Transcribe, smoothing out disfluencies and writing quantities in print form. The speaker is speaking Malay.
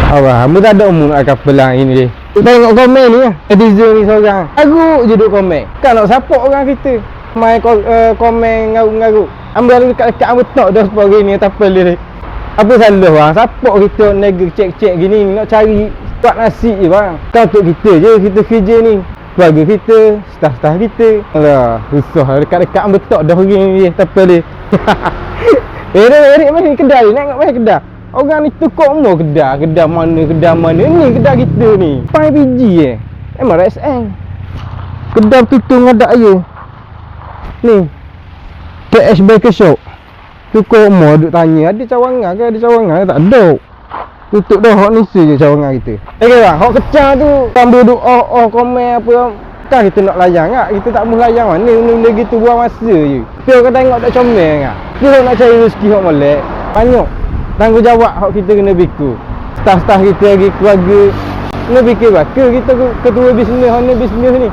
Awak, kamu tak ada umur nak kapal lah ini. Tengok komen ni lah. Netizen ni seorang. Garuk je duk komen. Kan nak support orang kita. Main komen ngaruk-ngaruk. Ambil dekat-dekat ambil tok dah sepuluh hari ni tapal dia. Apa salah bang? Support kita nega cek-cek gini nak cari buat nasi je bang. Kan untuk kita je kita kerja ni. Keluarga kita, staff-staff kita. Alah, susah dekat-dekat ambil tok dah hari ni tapal dia. Erik mana kedai ni? Nak tengok mana kedai? Orang ni tukar umur kedai mana. Ni kedai kita ni. Pai biji MRSN. Kedai tutup ngadak je. Ni. PS Baker Shop. Tukar umur duk tanya, ada cawangan ke? Ada cawangan ke? Tak ada. Tutup dah hak ni je cawangan kita. Okey bang, hak kecah tu sambil duk komen apa kan kita nak layan tak? Kita tak boleh layan mana benda gitu buang masa je. Dia orang tengok tak comel tak? Kita nak cari rezeki hak molek. Banyak tanggungjawab hak kita kena fikir. Staff-staff kita lagi keluarga kena fikir bah. Kita ketua bisnes, hanya bisnes ni.